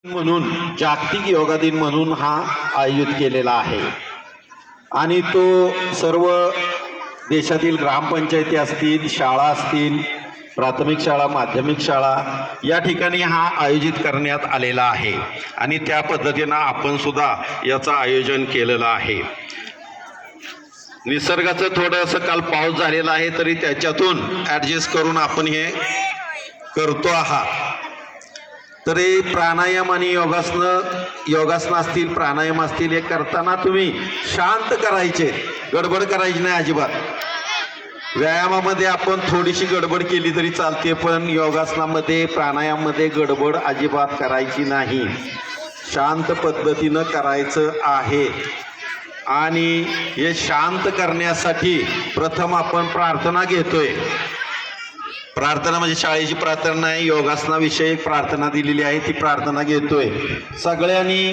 म्हणून जागतिक योगा दिन म्हणून हा आयोजित केलेला आहे आणि तो सर्व देशातील ग्रामपंचायती असतील, शाळा असतील, प्राथमिक शाळा, माध्यमिक शाळा या ठिकाणी हा आयोजित करण्यात आलेला आहे आणि त्या पद्धतीनं आपण सुद्धा याचं आयोजन केलेलं आहे। निसर्गाचं थोडंसं काल पाऊस झालेला आहे तरी त्याच्यातून ॲडजस्ट करून आपण हे करतो आहात। तरी प्राणायाम आणि योगासनं असतील, प्राणायाम असतील, हे करताना तुम्ही शांत करायचे, गडबड करायची नाही अजिबात। व्यायामामध्ये आपण थोडीशी गडबड केली तरी चालते, पण योगासनामध्ये प्राणायाममध्ये गडबड अजिबात करायची नाही, शांत पद्धतीनं करायचं आहे। आणि हे शांत करण्यासाठी प्रथम आपण प्रार्थना घेतोय। प्रार्थना म्हणजे शाळेची प्रार्थना आहे, योगासनाविषयी प्रार्थना दिलेली आहे, ती प्रार्थना घेतोय। सगळ्यांनी